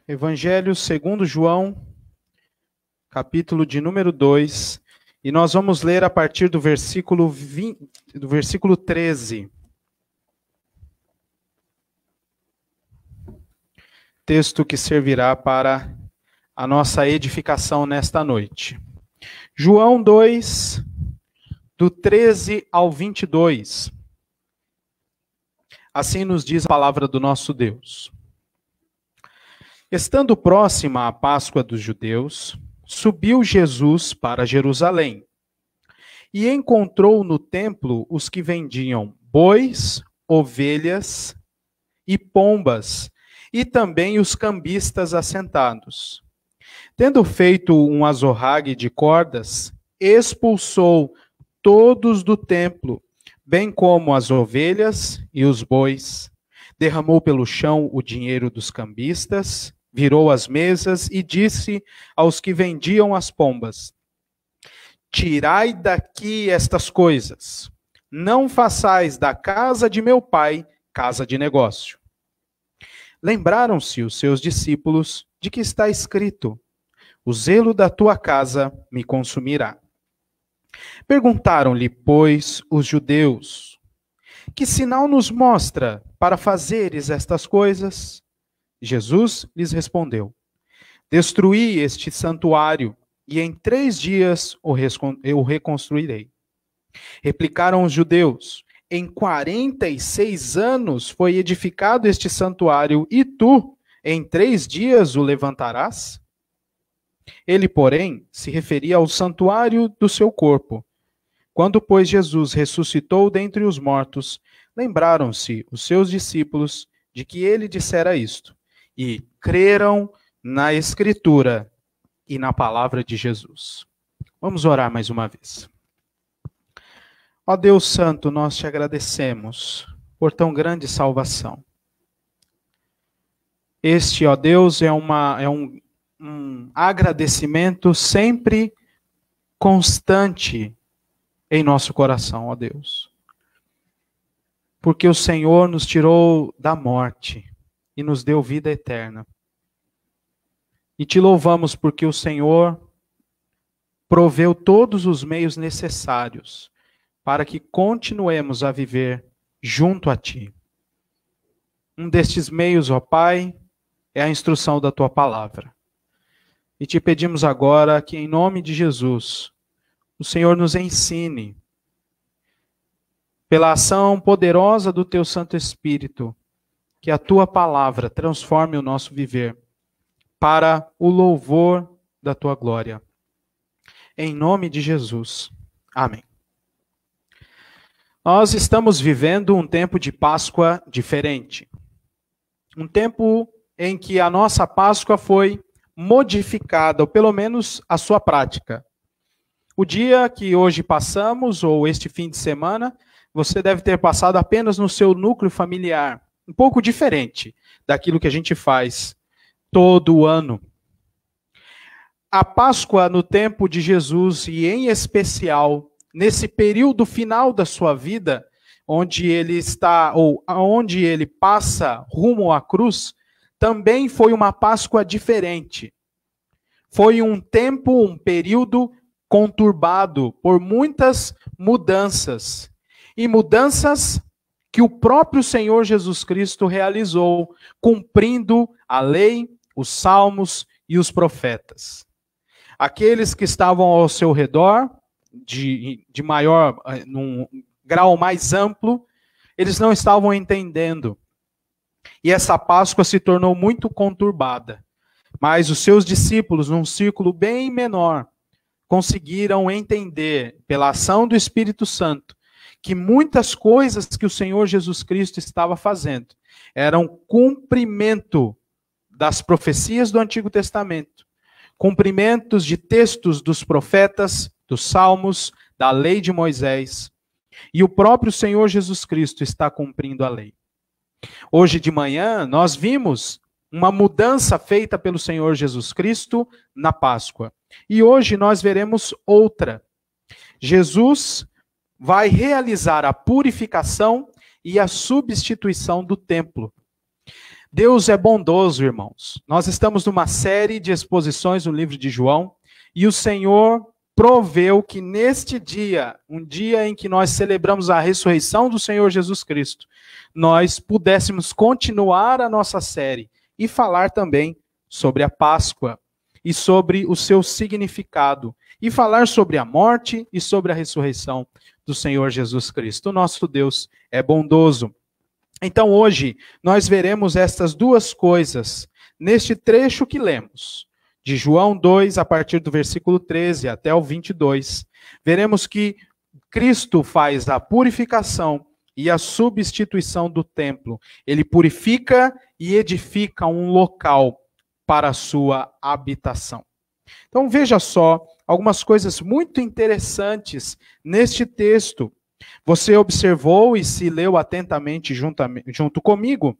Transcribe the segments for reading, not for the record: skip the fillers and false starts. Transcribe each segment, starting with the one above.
Evangelho segundo João, capítulo de número 2, e nós vamos ler a partir do versículo 13. Texto que servirá para a nossa edificação nesta noite. João 2, do 13 ao 22. Assim nos diz a palavra do nosso Deus. Estando próxima a Páscoa dos judeus, subiu Jesus para Jerusalém e encontrou no templo os que vendiam bois, ovelhas e pombas, e também os cambistas assentados. Tendo feito um azorrague de cordas, expulsou todos do templo, bem como as ovelhas e os bois. Derramou pelo chão o dinheiro dos cambistas, virou as mesas e disse aos que vendiam as pombas: Tirai daqui estas coisas, não façais da casa de meu pai casa de negócio. Lembraram-se os seus discípulos de que está escrito: O zelo da tua casa me consumirá. Perguntaram-lhe, pois, os judeus: Que sinal nos mostra para fazeres estas coisas? Jesus lhes respondeu: Destruí este santuário, e em 3 dias o reconstruirei. Replicaram os judeus: Em 46 anos foi edificado este santuário, e tu, em 3 dias, o levantarás? Ele, porém, se referia ao santuário do seu corpo. Quando, pois, Jesus ressuscitou dentre os mortos, lembraram-se os seus discípulos de que ele dissera isto, e creram na Escritura e na palavra de Jesus. Vamos orar mais uma vez. Ó Deus Santo, nós te agradecemos por tão grande salvação. Este, ó Deus, é um agradecimento sempre constante em nosso coração, ó Deus. Porque o Senhor nos tirou da morte e nos deu vida eterna. E te louvamos porque o Senhor proveu todos os meios necessários para que continuemos a viver junto a Ti. Um destes meios, ó Pai, é a instrução da Tua palavra. E te pedimos agora que, em nome de Jesus, o Senhor nos ensine, pela ação poderosa do Teu Santo Espírito, que a Tua palavra transforme o nosso viver para o louvor da Tua glória. Em nome de Jesus. Amém. Nós estamos vivendo um tempo de Páscoa diferente. Um tempo em que a nossa Páscoa foi modificada, ou pelo menos a sua prática. O dia que hoje passamos, ou este fim de semana, você deve ter passado apenas no seu núcleo familiar, um pouco diferente daquilo que a gente faz todo o ano. A Páscoa no tempo de Jesus, e em especial nesse período final da sua vida, onde ele está, ou onde ele passa rumo à cruz, também foi uma Páscoa diferente. Foi um tempo, um período conturbado por muitas mudanças. E mudanças que o próprio Senhor Jesus Cristo realizou, cumprindo a lei, os salmos e os profetas. Aqueles que estavam ao seu redor, num grau mais amplo, eles não estavam entendendo. E essa Páscoa se tornou muito conturbada. Mas os seus discípulos, num círculo bem menor, conseguiram entender, pela ação do Espírito Santo, que muitas coisas que o Senhor Jesus Cristo estava fazendo eram cumprimento das profecias do Antigo Testamento, cumprimentos de textos dos profetas, dos salmos, da lei de Moisés. E o próprio Senhor Jesus Cristo está cumprindo a lei. Hoje de manhã, nós vimos uma mudança feita pelo Senhor Jesus Cristo na Páscoa. E hoje nós veremos outra. Jesus vai realizar a purificação e a substituição do templo. Deus é bondoso, irmãos. Nós estamos numa série de exposições no livro de João, e o Senhor proveu que neste dia, um dia em que nós celebramos a ressurreição do Senhor Jesus Cristo, nós pudéssemos continuar a nossa série e falar também sobre a Páscoa e sobre o seu significado, e falar sobre a morte e sobre a ressurreição do Senhor Jesus Cristo. O nosso Deus é bondoso. Então hoje nós veremos estas duas coisas neste trecho que lemos, de João 2, a partir do versículo 13 até o 22. Veremos que Cristo faz a purificação e a substituição do templo. Ele purifica e edifica um local para a sua habitação. Então veja só algumas coisas muito interessantes neste texto. Você observou e se leu atentamente junto comigo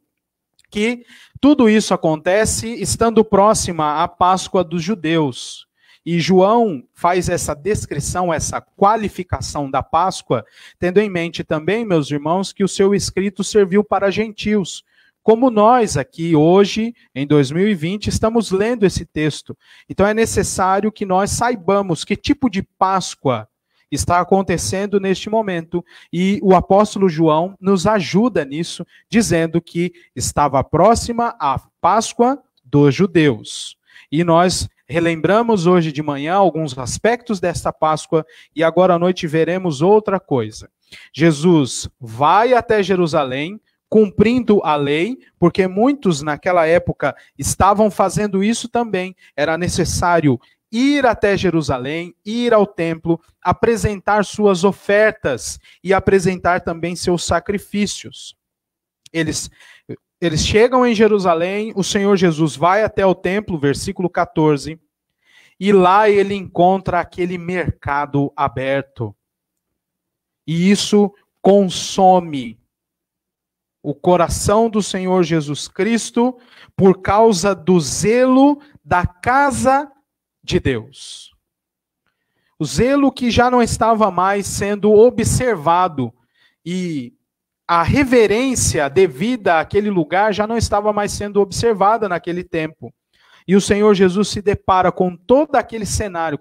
que tudo isso acontece estando próxima à Páscoa dos judeus. E João faz essa descrição, essa qualificação da Páscoa, tendo em mente também, meus irmãos, que o seu escrito serviu para gentios. Como nós aqui hoje, em 2020, estamos lendo esse texto. Então é necessário que nós saibamos que tipo de Páscoa está acontecendo neste momento, e o apóstolo João nos ajuda nisso, dizendo que estava próxima a Páscoa dos judeus. E nós relembramos hoje de manhã alguns aspectos desta Páscoa, e agora à noite veremos outra coisa. Jesus vai até Jerusalém, cumprindo a lei, porque muitos naquela época estavam fazendo isso também. Era necessário ir até Jerusalém, ir ao templo, apresentar suas ofertas e apresentar também seus sacrifícios. Eles chegam em Jerusalém, o Senhor Jesus vai até o templo, versículo 14, e lá ele encontra aquele mercado aberto. E isso consome o coração do Senhor Jesus Cristo por causa do zelo da casa de Deus. O zelo que já não estava mais sendo observado, e a reverência devida àquele lugar já não estava mais sendo observada naquele tempo. E o Senhor Jesus se depara com todo aquele cenário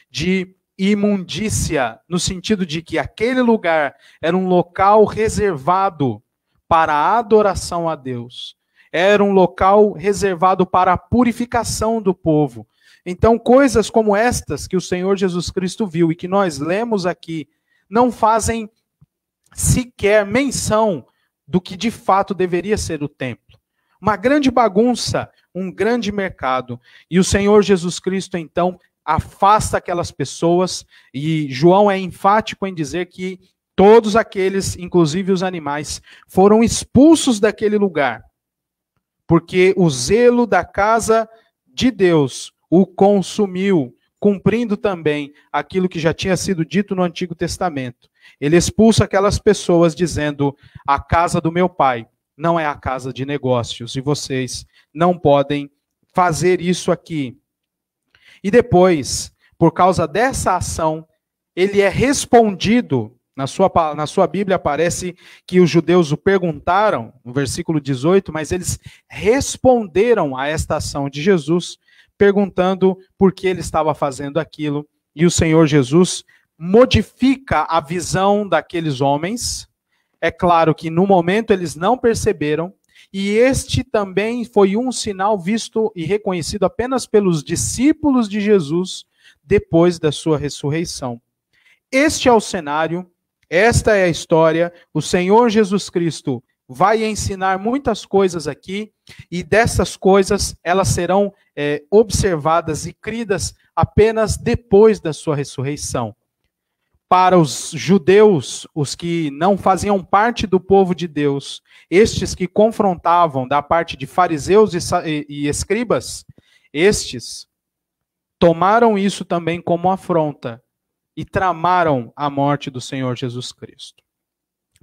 de imundícia, no sentido de que aquele lugar era um local reservado para a adoração a Deus. Era um local reservado para a purificação do povo. Então, coisas como estas que o Senhor Jesus Cristo viu e que nós lemos aqui, não fazem sequer menção do que de fato deveria ser o templo. Uma grande bagunça, um grande mercado. E o Senhor Jesus Cristo, então, afasta aquelas pessoas, e João é enfático em dizer que todos aqueles, inclusive os animais, foram expulsos daquele lugar, porque o zelo da casa de Deus o consumiu, cumprindo também aquilo que já tinha sido dito no Antigo Testamento. Ele expulsa aquelas pessoas dizendo: a casa do meu pai não é a casa de negócios, e vocês não podem fazer isso aqui. E depois, por causa dessa ação, ele é respondido. Na sua Bíblia aparece que os judeus o perguntaram, no versículo 18, mas eles responderam a esta ação de Jesus, perguntando por que ele estava fazendo aquilo. E o Senhor Jesus modifica a visão daqueles homens. É claro que no momento eles não perceberam, e este também foi um sinal visto e reconhecido apenas pelos discípulos de Jesus depois da sua ressurreição. Este é o cenário. Esta é a história. O Senhor Jesus Cristo vai ensinar muitas coisas aqui, e dessas coisas elas serão observadas e cridas apenas depois da sua ressurreição. Para os judeus, os que não faziam parte do povo de Deus, estes que confrontavam da parte de fariseus e escribas, estes tomaram isso também como afronta e tramaram a morte do Senhor Jesus Cristo.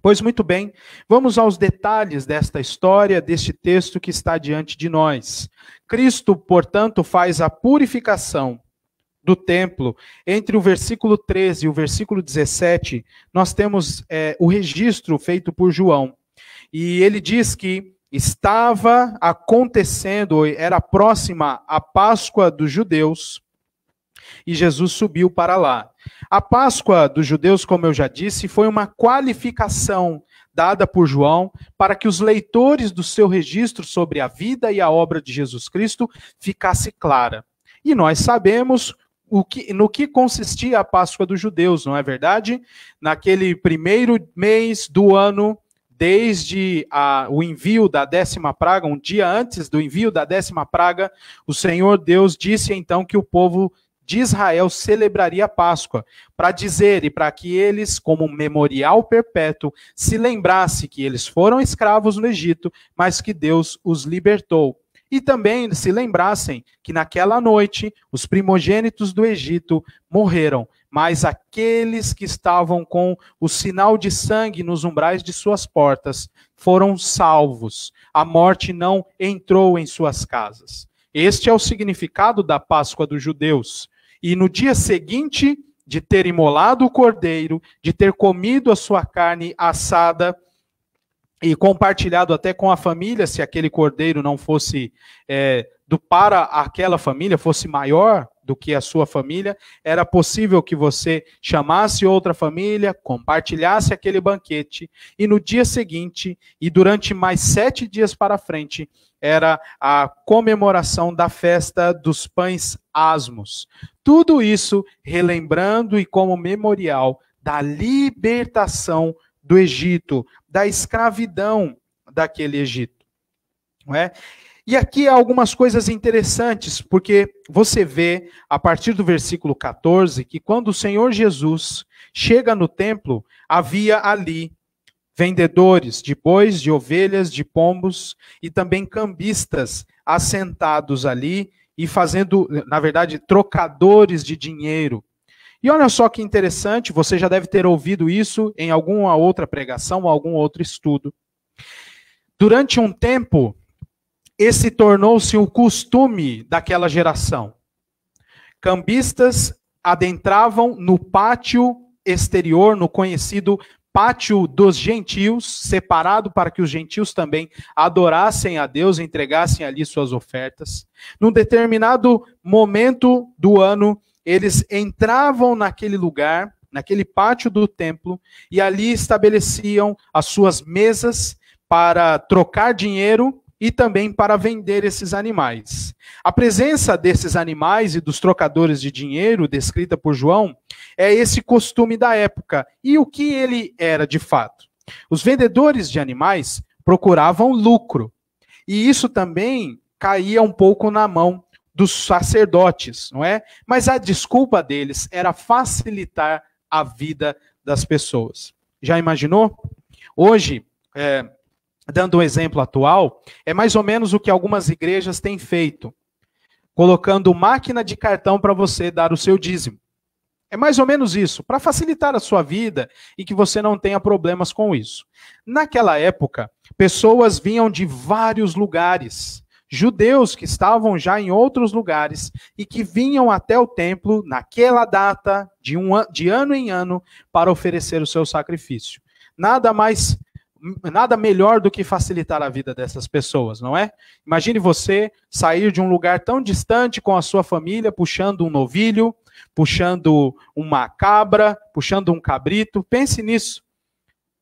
Pois muito bem, vamos aos detalhes desta história, deste texto que está diante de nós. Cristo, portanto, faz a purificação do templo. Entre o versículo 13 e o versículo 17, nós temos o registro feito por João. E ele diz que estava acontecendo, era próxima a Páscoa dos judeus, e Jesus subiu para lá. A Páscoa dos judeus, como eu já disse, foi uma qualificação dada por João para que os leitores do seu registro sobre a vida e a obra de Jesus Cristo ficasse clara. E nós sabemos no que consistia a Páscoa dos judeus, não é verdade? Naquele primeiro mês do ano, desde o envio da 10ª praga, um dia antes do envio da 10ª praga, o Senhor Deus disse então que o povo de Israel celebraria a Páscoa, para dizer e para que eles, como um memorial perpétuo, se lembrassem que eles foram escravos no Egito, mas que Deus os libertou. E também se lembrassem que naquela noite os primogênitos do Egito morreram, mas aqueles que estavam com o sinal de sangue nos umbrais de suas portas foram salvos. A morte não entrou em suas casas. Este é o significado da Páscoa dos judeus. E no dia seguinte de ter imolado o cordeiro, de ter comido a sua carne assada e compartilhado até com a família, se aquele cordeiro não fosse para aquela família, fosse maior do que a sua família, era possível que você chamasse outra família, compartilhasse aquele banquete, e no dia seguinte, e durante mais 7 dias para frente, era a comemoração da festa dos pães asmos. Tudo isso relembrando e como memorial da libertação do Egito, da escravidão daquele Egito. Não é? E aqui há algumas coisas interessantes, porque você vê, a partir do versículo 14, que quando o Senhor Jesus chega no templo, havia ali vendedores de bois, de ovelhas, de pombos, e também cambistas assentados ali, e fazendo, na verdade, trocadores de dinheiro. E olha só que interessante, você já deve ter ouvido isso em alguma outra pregação, algum outro estudo. Durante um tempo, esse tornou-se o costume daquela geração. Cambistas adentravam no pátio exterior, no conhecido pátio dos gentios, separado para que os gentios também adorassem a Deus, entregassem ali suas ofertas. Num determinado momento do ano, eles entravam naquele lugar, naquele pátio do templo, e ali estabeleciam as suas mesas para trocar dinheiro e também para vender esses animais. A presença desses animais e dos trocadores de dinheiro, descrita por João, é esse costume da época. E o que ele era de fato? Os vendedores de animais procuravam lucro. E isso também caía um pouco na mão dos sacerdotes, não é? Mas a desculpa deles era facilitar a vida das pessoas. Já imaginou? Hoje, dando um exemplo atual, é mais ou menos o que algumas igrejas têm feito, colocando máquina de cartão para você dar o seu dízimo. É mais ou menos isso, para facilitar a sua vida e que você não tenha problemas com isso. Naquela época, pessoas vinham de vários lugares, judeus que estavam já em outros lugares e que vinham até o templo naquela data, de ano em ano, para oferecer o seu sacrifício. Nada melhor do que facilitar a vida dessas pessoas, não é? Imagine você sair de um lugar tão distante com a sua família, puxando um novilho, puxando uma cabra, puxando um cabrito. Pense nisso.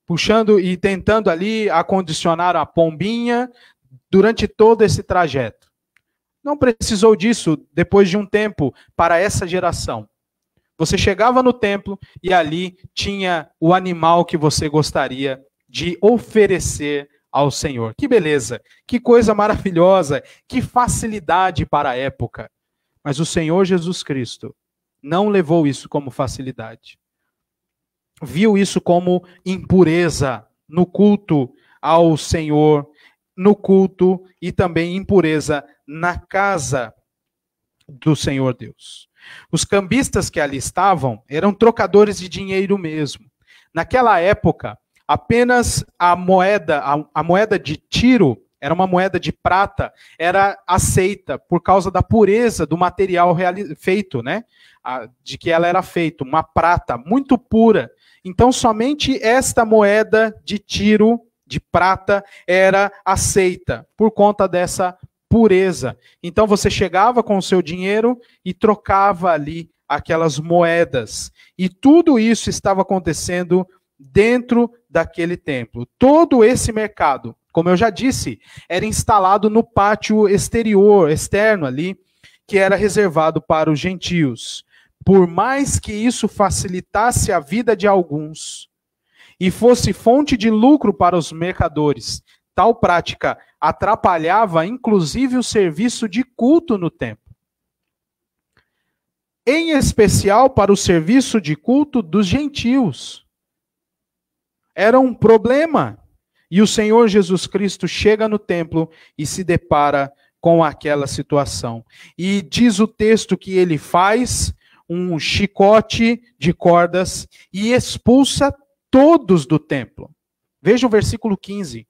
Puxando e tentando ali acondicionar a pombinha durante todo esse trajeto. Não precisou disso depois de um tempo para essa geração. Você chegava no templo e ali tinha o animal que você gostaria de oferecer ao Senhor. Que beleza, que coisa maravilhosa, que facilidade para a época. Mas o Senhor Jesus Cristo não levou isso como facilidade. Viu isso como impureza no culto ao Senhor, no culto e também impureza na casa do Senhor Deus. Os cambistas que ali estavam eram trocadores de dinheiro mesmo. Naquela época, apenas a moeda de Tiro, era uma moeda de prata, era aceita por causa da pureza do material feito, né? De que ela era feita, uma prata muito pura. Então, somente esta moeda de Tiro, de prata era aceita por conta dessa pureza. Então você chegava com o seu dinheiro e trocava ali aquelas moedas. E tudo isso estava acontecendo dentro daquele templo. Todo esse mercado, como eu já disse, era instalado no pátio externo ali, que era reservado para os gentios. Por mais que isso facilitasse a vida de alguns e fosse fonte de lucro para os mercadores, tal prática atrapalhava inclusive o serviço de culto no templo. Em especial para o serviço de culto dos gentios. Era um problema. E o Senhor Jesus Cristo chega no templo e se depara com aquela situação. E diz o texto que ele faz um chicote de cordas e expulsa todos do templo. Veja o versículo 15.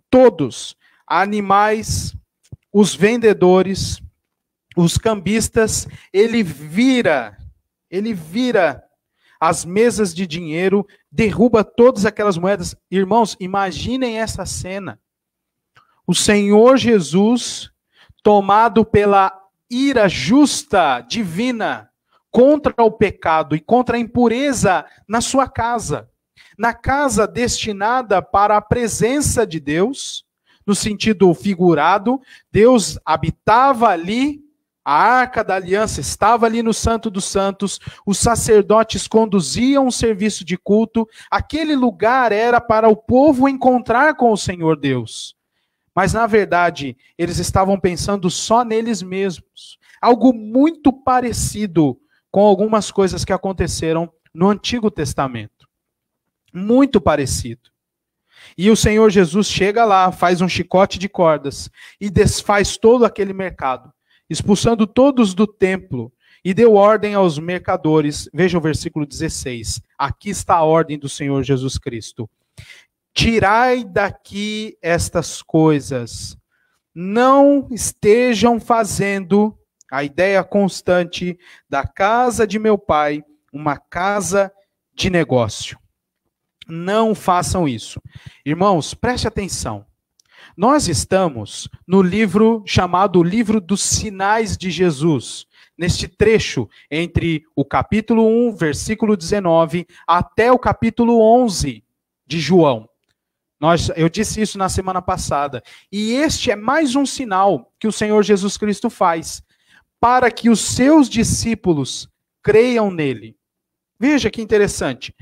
Todos, animais, os vendedores, os cambistas, ele vira as mesas de dinheiro, derruba todas aquelas moedas. Irmãos, imaginem essa cena. O Senhor Jesus, tomado pela ira justa, divina, contra o pecado e contra a impureza na sua casa. Na casa destinada para a presença de Deus, no sentido figurado, Deus habitava ali, a Arca da Aliança estava ali no Santo dos Santos, os sacerdotes conduziam o serviço de culto, aquele lugar era para o povo encontrar com o Senhor Deus. Mas, na verdade, eles estavam pensando só neles mesmos. Algo muito parecido com algumas coisas que aconteceram no Antigo Testamento. Muito parecido. E o Senhor Jesus chega lá, faz um chicote de cordas e desfaz todo aquele mercado, expulsando todos do templo, e deu ordem aos mercadores. Veja o versículo 16. Aqui está a ordem do Senhor Jesus Cristo. Tirai daqui estas coisas. Não estejam fazendo a ideia constante da casa de meu pai uma casa de negócio. Não façam isso. Irmãos, preste atenção. Nós estamos no livro chamado Livro dos Sinais de Jesus, neste trecho entre o capítulo 1, versículo 19, até o capítulo 11 de João. Eu disse isso na semana passada. E este é mais um sinal que o Senhor Jesus Cristo faz, para que os seus discípulos creiam nele. Veja que interessante.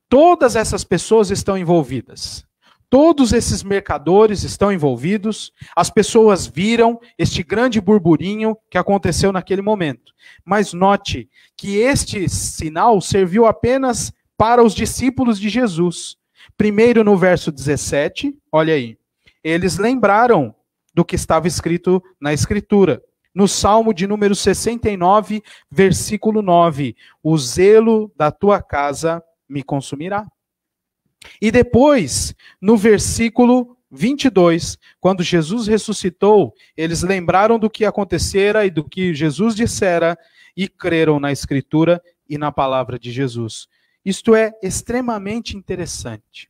Todas essas pessoas estão envolvidas. Todos esses mercadores estão envolvidos. As pessoas viram este grande burburinho que aconteceu naquele momento. Mas note que este sinal serviu apenas para os discípulos de Jesus. Primeiro no verso 17, olha aí. Eles lembraram do que estava escrito na Escritura. No Salmo de número 69, versículo 9. O zelo da tua casa me consumirá. E depois, no versículo 22, quando Jesus ressuscitou, eles lembraram do que acontecera e do que Jesus dissera e creram na Escritura e na palavra de Jesus. Isto é extremamente interessante.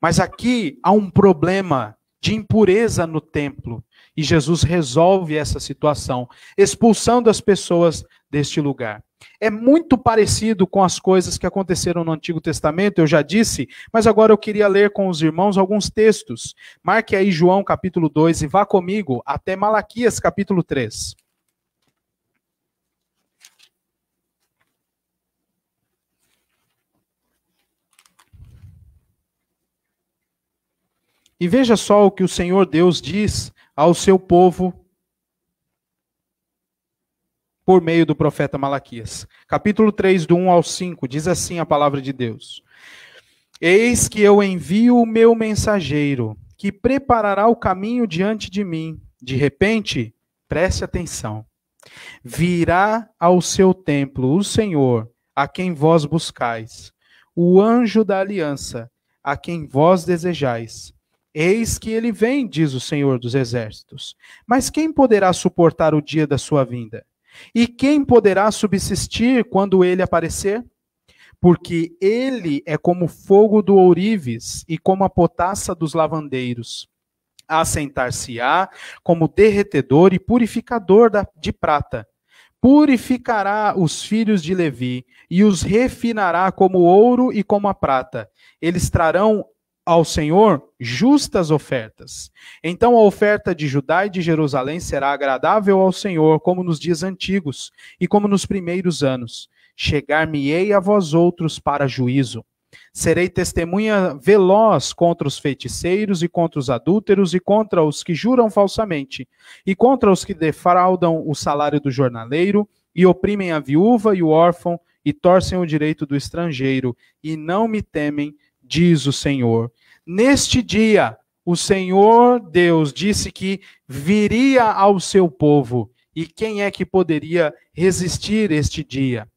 Mas aqui há um problema de impureza no templo e Jesus resolve essa situação, expulsando as pessoas deste lugar. É muito parecido com as coisas que aconteceram no Antigo Testamento, eu já disse, mas agora eu queria ler com os irmãos alguns textos. Marque aí João capítulo 2 e vá comigo até Malaquias capítulo 3. E veja só o que o Senhor Deus diz ao seu povo por meio do profeta Malaquias. Capítulo 3, do 1 ao 5, diz assim a palavra de Deus. Eis que eu envio o meu mensageiro, que preparará o caminho diante de mim. De repente, preste atenção, virá ao seu templo o Senhor, a quem vós buscais, o anjo da aliança, a quem vós desejais. Eis que ele vem, diz o Senhor dos exércitos. Mas quem poderá suportar o dia da sua vinda? E quem poderá subsistir quando ele aparecer? porque ele é como o fogo do ourives e como a potassa dos lavandeiros. Assentar-se-á como derretedor e purificador de prata. Purificará os filhos de Levi e os refinará como o ouro e como a prata. Eles trarão ao Senhor justas ofertas. Então a oferta de Judá e de Jerusalém será agradável ao Senhor, como nos dias antigos e como nos primeiros anos. Chegar-me-ei a vós outros para juízo. Serei testemunha veloz contra os feiticeiros e contra os adúlteros e contra os que juram falsamente e contra os que defraudam o salário do jornaleiro e oprimem a viúva e o órfão e torcem o direito do estrangeiro e não me temem, diz o Senhor. Neste dia, o Senhor Deus disse que viria ao seu povo. E quem é que poderia resistir este dia?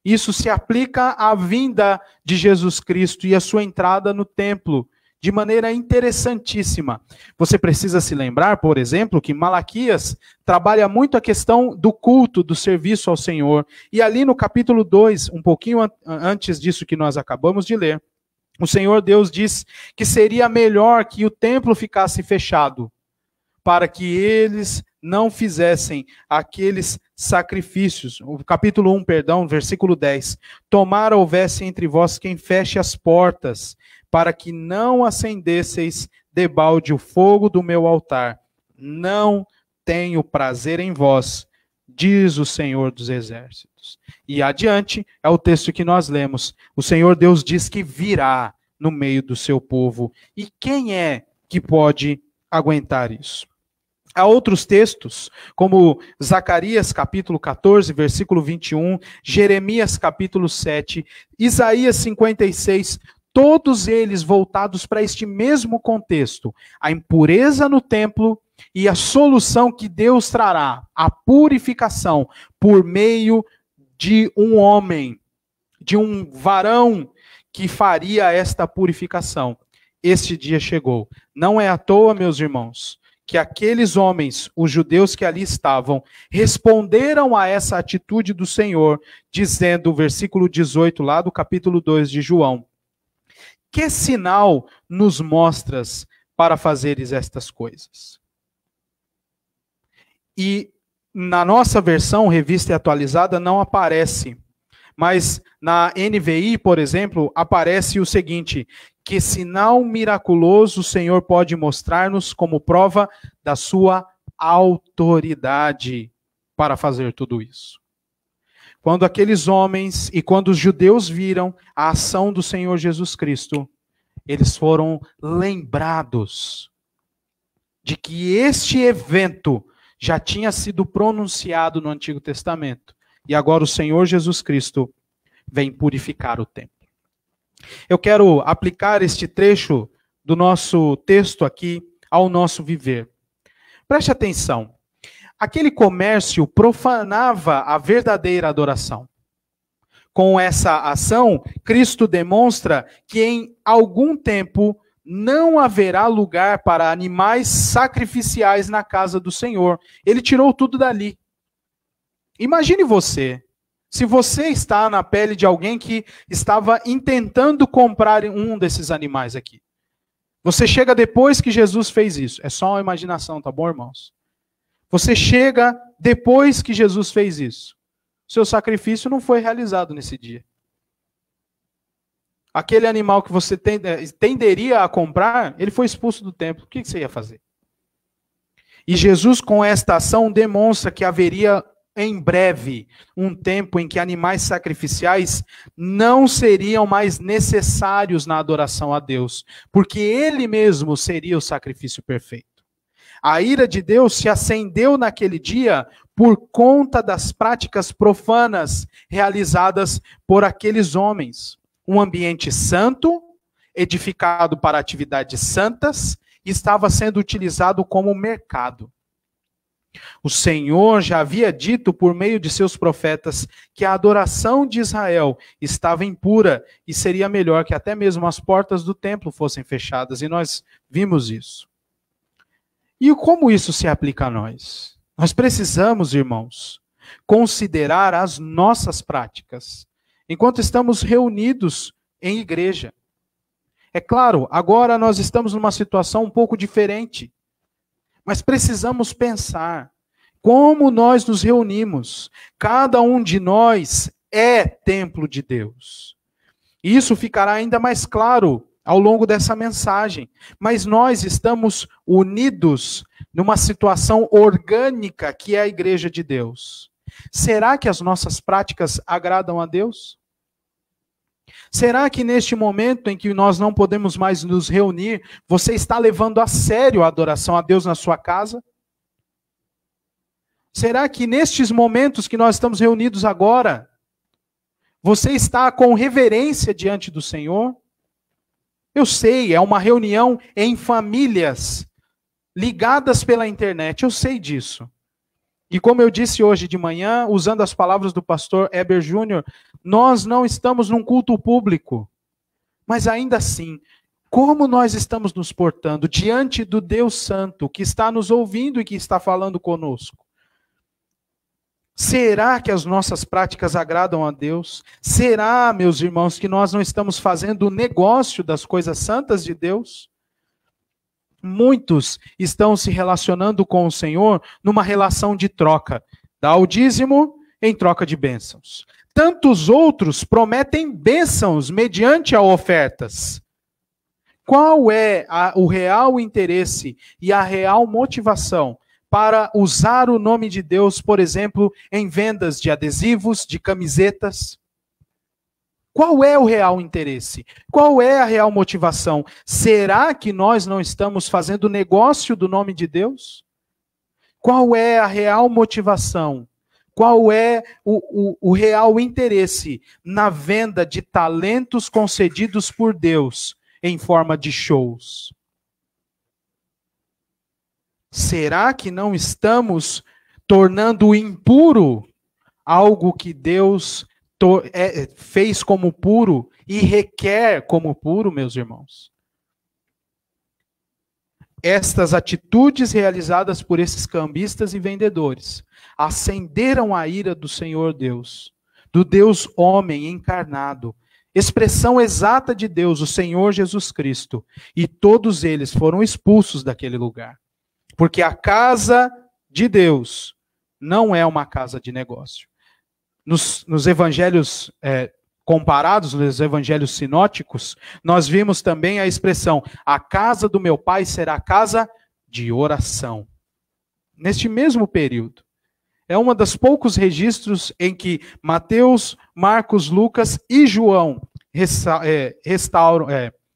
Isso se aplica à vinda de Jesus Cristo e à sua entrada no templo, de maneira interessantíssima. Você precisa se lembrar, por exemplo, que Malaquias trabalha muito a questão do culto, do serviço ao Senhor. E ali no capítulo 2, um pouquinho antes disso que nós acabamos de ler, o Senhor Deus diz que seria melhor que o templo ficasse fechado, para que eles não fizessem aqueles sacrifícios. O capítulo 1, versículo 10. Tomara houvesse entre vós quem feche as portas, para que não acendesseis debalde o fogo do meu altar. Não tenho prazer em vós, diz o Senhor dos Exércitos. E adiante é o texto que nós lemos. O Senhor Deus diz que virá no meio do seu povo. E quem é que pode aguentar isso? Há outros textos, como Zacarias capítulo 14, versículo 21, Jeremias capítulo 7, Isaías 56, todos eles voltados para este mesmo contexto, a impureza no templo e a solução que Deus trará, a purificação por meio de um homem, de um varão que faria esta purificação. Este dia chegou. Não é à toa, meus irmãos, que aqueles homens, os judeus que ali estavam, responderam a essa atitude do Senhor, dizendo, o versículo 18 lá do capítulo 2 de João, que sinal nos mostras para fazeres estas coisas? E na nossa versão, revista e atualizada, não aparece, mas na NVI, por exemplo, aparece o seguinte: que sinal miraculoso o Senhor pode mostrar-nos como prova da sua autoridade para fazer tudo isso. Quando aqueles homens e quando os judeus viram a ação do Senhor Jesus Cristo, eles foram lembrados de que este evento já tinha sido pronunciado no Antigo Testamento. E agora o Senhor Jesus Cristo vem purificar o templo. Eu quero aplicar este trecho do nosso texto aqui ao nosso viver. Preste atenção. Aquele comércio profanava a verdadeira adoração. Com essa ação, Cristo demonstra que em algum tempo não haverá lugar para animais sacrificiais na casa do Senhor. Ele tirou tudo dali. Imagine você. Se você está na pele de alguém que estava intentando comprar um desses animais aqui. Você chega depois que Jesus fez isso. É só uma imaginação, tá bom, irmãos? Você chega depois que Jesus fez isso. Seu sacrifício não foi realizado nesse dia. Aquele animal que você tenderia a comprar, ele foi expulso do templo. O que você ia fazer? E Jesus, com esta ação, demonstra que haveria em breve um tempo em que animais sacrificiais não seriam mais necessários na adoração a Deus, porque Ele mesmo seria o sacrifício perfeito. A ira de Deus se acendeu naquele dia por conta das práticas profanas realizadas por aqueles homens. Um ambiente santo, edificado para atividades santas, estava sendo utilizado como mercado. O Senhor já havia dito por meio de seus profetas que a adoração de Israel estava impura e seria melhor que até mesmo as portas do templo fossem fechadas, e nós vimos isso. E como isso se aplica a nós? Nós precisamos, irmãos, considerar as nossas práticas enquanto estamos reunidos em igreja. É claro, agora nós estamos numa situação um pouco diferente, mas precisamos pensar como nós nos reunimos. Cada um de nós é templo de Deus. Isso ficará ainda mais claro ao longo dessa mensagem. Mas nós estamos unidos numa situação orgânica que é a igreja de Deus. Será que as nossas práticas agradam a Deus? Será que neste momento em que nós não podemos mais nos reunir, você está levando a sério a adoração a Deus na sua casa? Será que nestes momentos que nós estamos reunidos agora, você está com reverência diante do Senhor? Eu sei, é uma reunião em famílias, ligadas pela internet, eu sei disso. E como eu disse hoje de manhã, usando as palavras do pastor Heber Júnior, nós não estamos num culto público. Mas ainda assim, como nós estamos nos portando diante do Deus Santo, que está nos ouvindo e que está falando conosco? Será que as nossas práticas agradam a Deus? Será, meus irmãos, que nós não estamos fazendo o negócio das coisas santas de Deus? Muitos estão se relacionando com o Senhor numa relação de troca. Dá o dízimo em troca de bênçãos. Tantos outros prometem bênçãos mediante a ofertas. Qual é o real interesse e a real motivação para usar o nome de Deus, por exemplo, em vendas de adesivos, de camisetas? Qual é o real interesse? Qual é a real motivação? Será que nós não estamos fazendo negócio do nome de Deus? Qual é a real motivação? Qual é o real interesse na venda de talentos concedidos por Deus em forma de shows? Será que não estamos tornando impuro algo que Deus fez como puro e requer como puro, meus irmãos? Estas atitudes realizadas por esses cambistas e vendedores acenderam a ira do Senhor Deus, do Deus homem encarnado, expressão exata de Deus, o Senhor Jesus Cristo, e todos eles foram expulsos daquele lugar. Porque a casa de Deus não é uma casa de negócio. Nos evangelhos comparados, nos evangelhos sinóticos, nós vimos também a expressão: a casa do meu pai será casa de oração. Neste mesmo período. É um dos poucos registros em que Mateus, Marcos, Lucas e João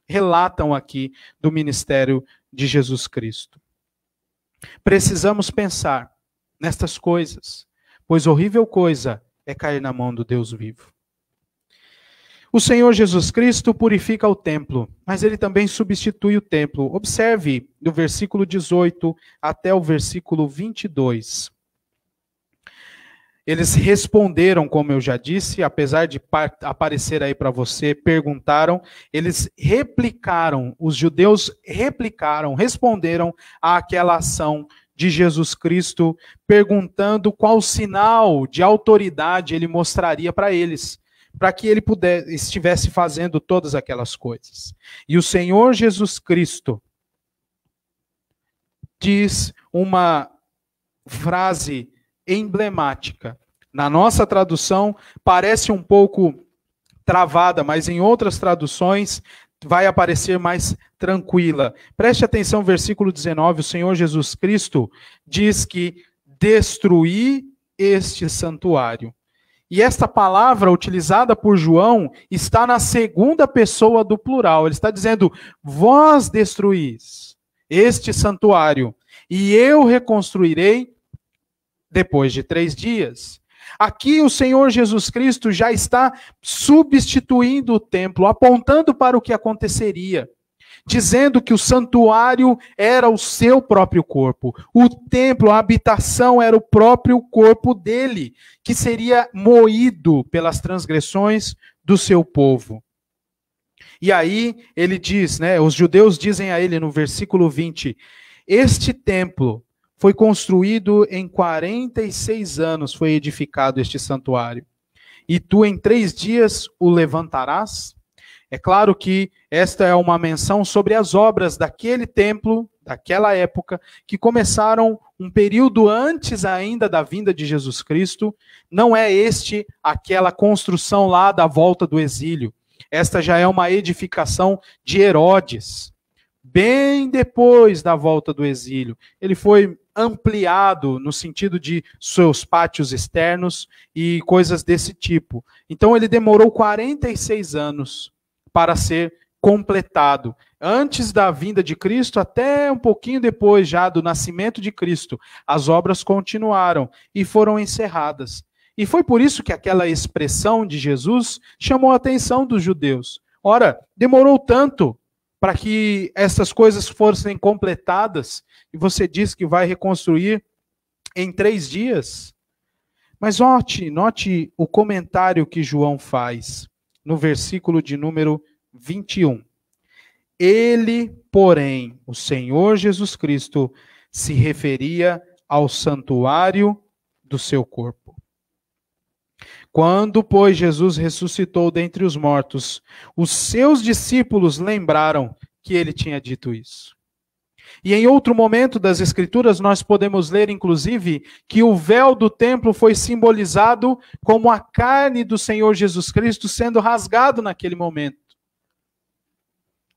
relatam aqui do ministério de Jesus Cristo. Precisamos pensar nestas coisas, pois horrível coisa é cair na mão do Deus vivo. O Senhor Jesus Cristo purifica o templo, mas ele também substitui o templo. Observe do versículo 18 até o versículo 22. Eles responderam, como eu já disse, apesar de aparecer aí para você, perguntaram, eles replicaram, os judeus responderam àquela ação de Jesus Cristo, perguntando qual sinal de autoridade ele mostraria para eles, para que ele estivesse fazendo todas aquelas coisas. E o Senhor Jesus Cristo diz uma frase emblemática. Na nossa tradução parece um pouco travada, mas em outras traduções vai aparecer mais tranquila. Preste atenção, versículo 19, o Senhor Jesus Cristo diz que destruí este santuário. E esta palavra utilizada por João está na segunda pessoa do plural. Ele está dizendo, vós destruís este santuário, e eu reconstruirei depois de 3 dias. Aqui o Senhor Jesus Cristo já está substituindo o templo, apontando para o que aconteceria, dizendo que o santuário era o seu próprio corpo, o templo, a habitação era o próprio corpo dele, que seria moído pelas transgressões do seu povo. E aí ele diz, os judeus dizem a ele no versículo 20, este templo foi construído em 46 anos, foi edificado este santuário. e tu em 3 dias o levantarás? É claro que esta é uma menção sobre as obras daquele templo, daquela época, que começaram um período antes ainda da vinda de Jesus Cristo. Não é aquela construção lá da volta do exílio. Esta já é uma edificação de Herodes, bem depois da volta do exílio. Ele foi ampliado no sentido de seus pátios externos e coisas desse tipo. Então ele demorou 46 anos para ser completado. Antes da vinda de Cristo, até um pouquinho depois já do nascimento de Cristo, as obras continuaram e foram encerradas. E foi por isso que aquela expressão de Jesus chamou a atenção dos judeus. Ora, demorou tanto para que essas coisas fossem completadas, e você diz que vai reconstruir em 3 dias? Mas note o comentário que João faz no versículo de número 21. Ele, porém, o Senhor Jesus Cristo, se referia ao santuário do seu corpo. Quando, pois, Jesus ressuscitou dentre os mortos, os seus discípulos lembraram que ele tinha dito isso. E em outro momento das Escrituras nós podemos ler, inclusive, que o véu do templo foi simbolizado como a carne do Senhor Jesus Cristo sendo rasgado naquele momento.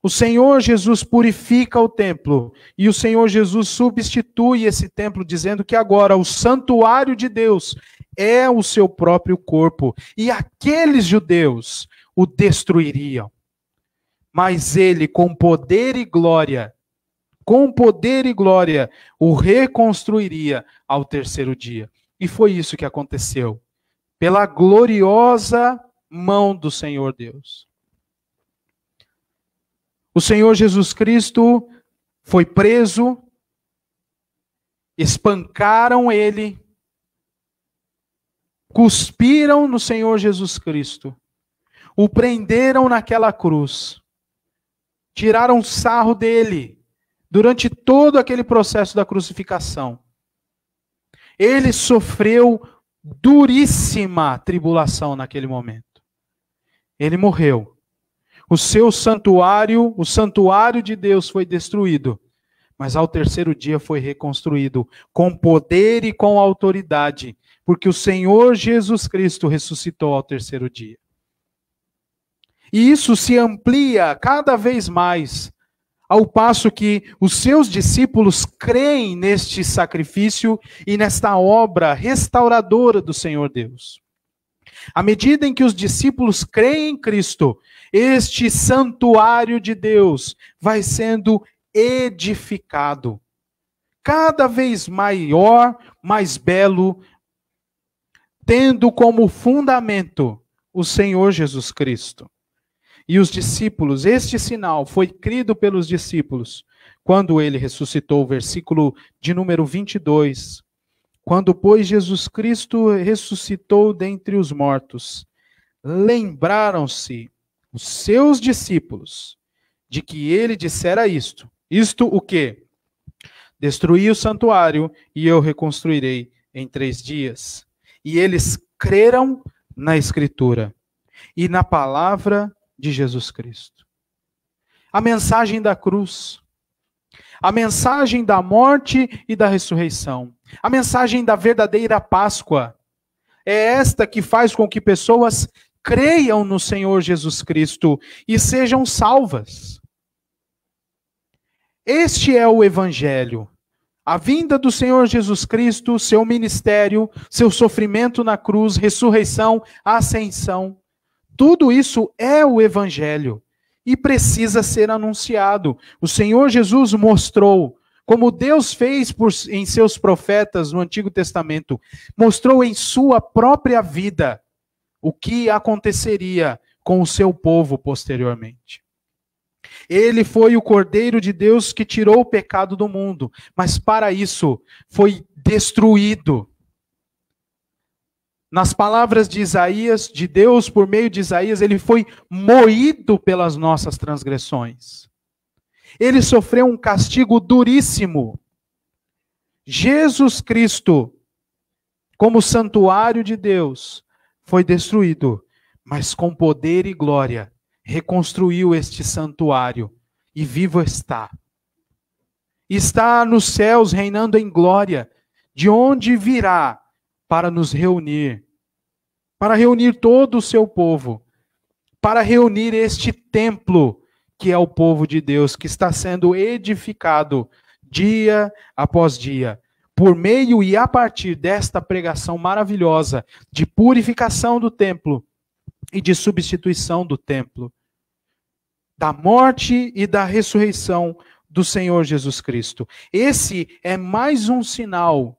O Senhor Jesus purifica o templo e o Senhor Jesus substitui esse templo, dizendo que agora o santuário de Deus é o seu próprio corpo. E aqueles judeus o destruiriam. Mas ele, com poder e glória, o reconstruiria ao 3º dia. E foi isso que aconteceu, pela gloriosa mão do Senhor Deus. O Senhor Jesus Cristo foi preso, espancaram ele, cuspiram no Senhor Jesus Cristo, o prenderam naquela cruz, tiraram sarro dele durante todo aquele processo da crucificação. Ele sofreu duríssima tribulação naquele momento. Ele morreu. O seu santuário, o santuário de Deus foi destruído, mas ao 3º dia foi reconstruído com poder e com autoridade, porque o Senhor Jesus Cristo ressuscitou ao 3º dia. E isso se amplia cada vez mais, ao passo que os seus discípulos creem neste sacrifício e nesta obra restauradora do Senhor Deus. À medida em que os discípulos creem em Cristo, este santuário de Deus vai sendo edificado, cada vez maior, mais belo, tendo como fundamento o Senhor Jesus Cristo. E os discípulos, este sinal foi crido pelos discípulos, quando ele ressuscitou, versículo de número 22. Quando, pois, Jesus Cristo ressuscitou dentre os mortos, lembraram-se os seus discípulos de que ele dissera isto. Isto o quê? Destruí o santuário e eu reconstruirei em 3 dias. E eles creram na Escritura e na palavra de Jesus Cristo. A mensagem da cruz, a mensagem da morte e da ressurreição, a mensagem da verdadeira Páscoa, é esta que faz com que pessoas creiam no Senhor Jesus Cristo e sejam salvas. Este é o Evangelho. A vinda do Senhor Jesus Cristo, seu ministério, seu sofrimento na cruz, ressurreição, ascensão. Tudo isso é o Evangelho e precisa ser anunciado. O Senhor Jesus mostrou, como Deus fez em seus profetas no Antigo Testamento, mostrou em sua própria vida o que aconteceria com o seu povo posteriormente. Ele foi o Cordeiro de Deus que tirou o pecado do mundo, mas para isso foi destruído. Nas palavras de Isaías, de Deus por meio de Isaías, ele foi moído pelas nossas transgressões. Ele sofreu um castigo duríssimo. Jesus Cristo, como santuário de Deus, foi destruído, mas com poder e glória reconstruiu este santuário e vivo está. Está nos céus reinando em glória, de onde virá para nos reunir, para reunir todo o seu povo, para reunir este templo que é o povo de Deus, que está sendo edificado dia após dia, por meio e a partir desta pregação maravilhosa de purificação do templo e de substituição do templo, da morte e da ressurreição do Senhor Jesus Cristo. Esse é mais um sinal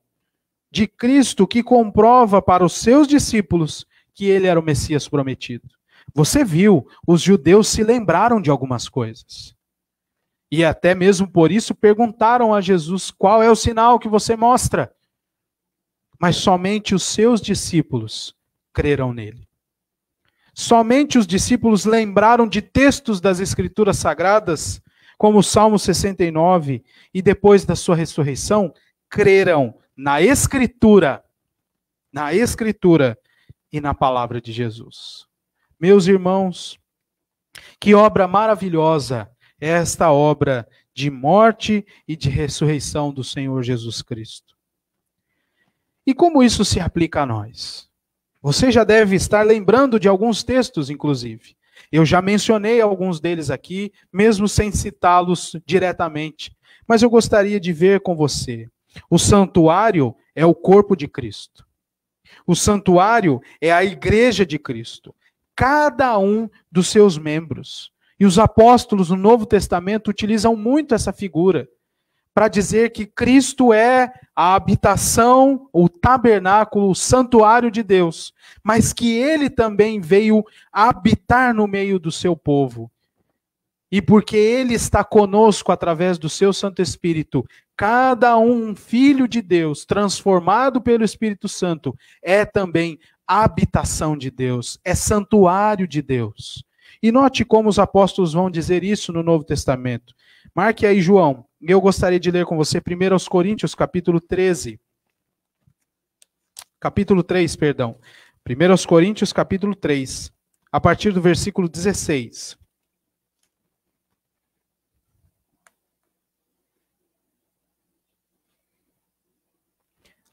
de Cristo que comprova para os seus discípulos que ele era o Messias prometido. Você viu, os judeus se lembraram de algumas coisas. E até mesmo por isso perguntaram a Jesus: qual é o sinal que você mostra? Mas somente os seus discípulos creram nele. Somente os discípulos lembraram de textos das Escrituras Sagradas, como o Salmo 69, e depois da sua ressurreição, creram na Escritura e na palavra de Jesus. Meus irmãos, que obra maravilhosa é esta obra de morte e de ressurreição do Senhor Jesus Cristo. E como isso se aplica a nós? Você já deve estar lembrando de alguns textos, inclusive. Eu já mencionei alguns deles aqui, mesmo sem citá-los diretamente. Mas eu gostaria de ver com você. O santuário é o corpo de Cristo. O santuário é a igreja de Cristo. Cada um dos seus membros. E os apóstolos no Novo Testamento utilizam muito essa figura para dizer que Cristo é a habitação, o tabernáculo, o santuário de Deus, mas que ele também veio habitar no meio do seu povo. E porque ele está conosco através do seu Santo Espírito, cada um filho de Deus, transformado pelo Espírito Santo, é também habitação de Deus, é santuário de Deus. E note como os apóstolos vão dizer isso no Novo Testamento. Marque aí, João. Eu gostaria de ler com você 1 Coríntios, capítulo 13. Capítulo 3, perdão. 1 Coríntios, capítulo 3, a partir do versículo 16.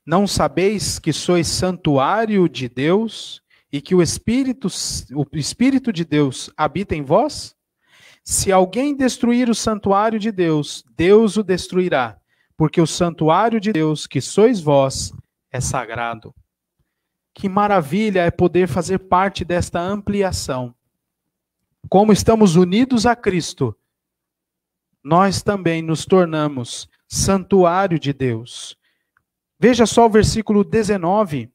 Não sabeis que sois santuário de Deus e que o Espírito de Deus habita em vós? Se alguém destruir o santuário de Deus, Deus o destruirá, porque o santuário de Deus, que sois vós, é sagrado. Que maravilha é poder fazer parte desta ampliação. Como estamos unidos a Cristo, nós também nos tornamos santuário de Deus. Veja só o versículo 19.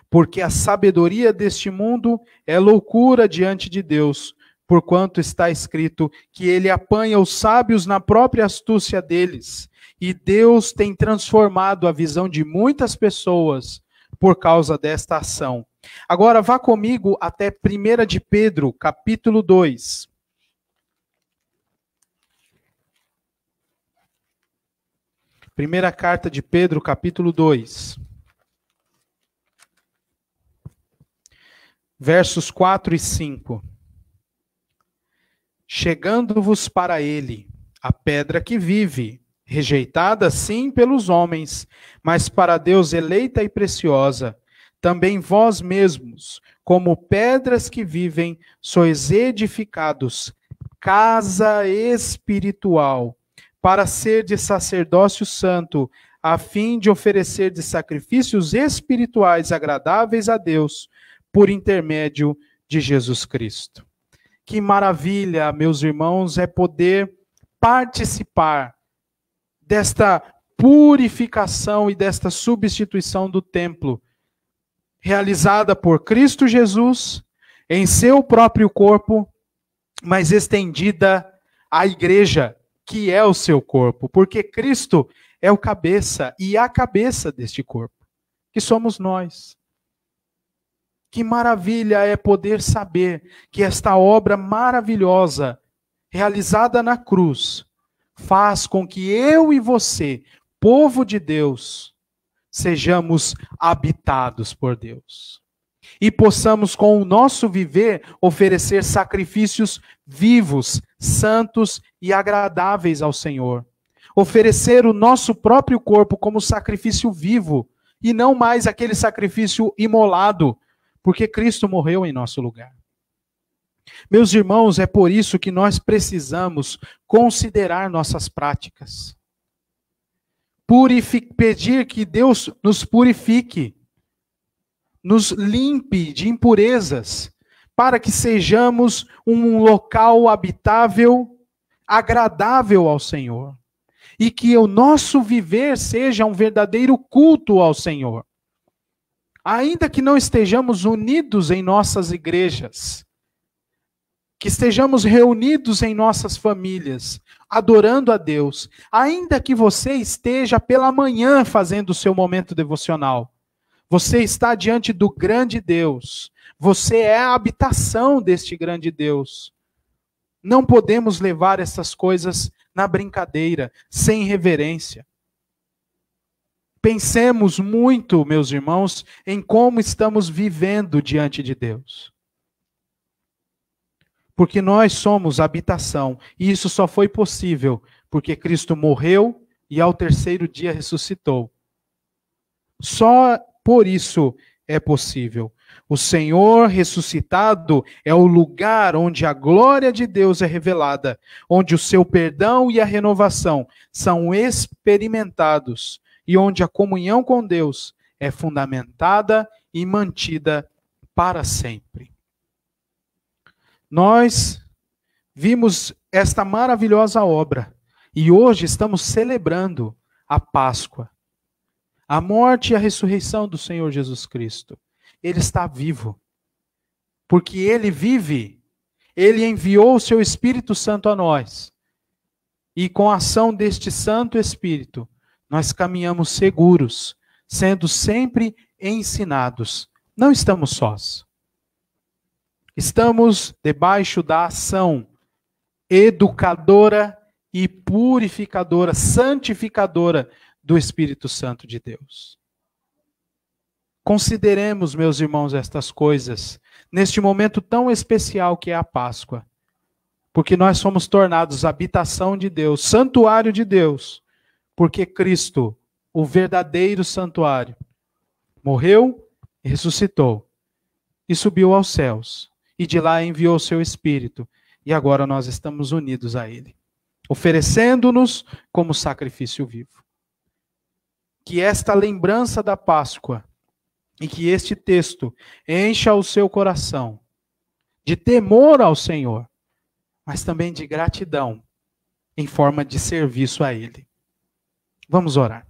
Porque a sabedoria deste mundo é loucura diante de Deus, porquanto está escrito que ele apanha os sábios na própria astúcia deles. E Deus tem transformado a visão de muitas pessoas por causa desta ação. Agora vá comigo até 1 de Pedro, capítulo 2. Primeira carta de Pedro, capítulo 2. Versos 4 e 5. Chegando-vos para ele, a pedra que vive, rejeitada sim pelos homens, mas para Deus eleita e preciosa, também vós mesmos, como pedras que vivem, sois edificados, casa espiritual, para ser de sacerdócio santo, a fim de oferecer de sacrifícios espirituais agradáveis a Deus, por intermédio de Jesus Cristo. Que maravilha, meus irmãos, é poder participar desta purificação e desta substituição do templo, realizada por Cristo Jesus, em seu próprio corpo, mas estendida à igreja, que é o seu corpo, porque Cristo é o cabeça e a cabeça deste corpo, que somos nós. Que maravilha é poder saber que esta obra maravilhosa, realizada na cruz, faz com que eu e você, povo de Deus, sejamos habitados por Deus. e possamos, com o nosso viver, oferecer sacrifícios vivos, santos e agradáveis ao Senhor. Oferecer o nosso próprio corpo como sacrifício vivo, e não mais aquele sacrifício imolado, porque Cristo morreu em nosso lugar. Meus irmãos, é por isso que nós precisamos considerar nossas práticas. Pedir que Deus nos purifique, nos limpe de impurezas, para que sejamos um local habitável, agradável ao Senhor. E que o nosso viver seja um verdadeiro culto ao Senhor. Ainda que não estejamos unidos em nossas igrejas, que estejamos reunidos em nossas famílias, adorando a Deus, ainda que você esteja pela manhã fazendo o seu momento devocional, você está diante do grande Deus, você é a habitação deste grande Deus. Não podemos levar essas coisas na brincadeira, sem reverência. Pensemos muito, meus irmãos, em como estamos vivendo diante de Deus. Porque nós somos habitação, e isso só foi possível porque Cristo morreu e ao terceiro dia ressuscitou. Só por isso é possível. O Senhor ressuscitado é o lugar onde a glória de Deus é revelada, onde o seu perdão e a renovação são experimentados e onde a comunhão com Deus é fundamentada e mantida para sempre. Nós vimos esta maravilhosa obra e hoje estamos celebrando a Páscoa, a morte e a ressurreição do Senhor Jesus Cristo. Ele está vivo, porque Ele vive, Ele enviou o seu Espírito Santo a nós, e com a ação deste Santo Espírito, nós caminhamos seguros, sendo sempre ensinados. Não estamos sós. Estamos debaixo da ação educadora e purificadora, santificadora do Espírito Santo de Deus. Consideremos, meus irmãos, estas coisas neste momento tão especial que é a Páscoa, porque nós somos tornados habitação de Deus, santuário de Deus, porque Cristo, o verdadeiro santuário, morreu e ressuscitou e subiu aos céus, e de lá enviou o seu Espírito, e agora nós estamos unidos a Ele, oferecendo-nos como sacrifício vivo. Que esta lembrança da Páscoa e que este texto encha o seu coração de temor ao Senhor, mas também de gratidão em forma de serviço a Ele. Vamos orar.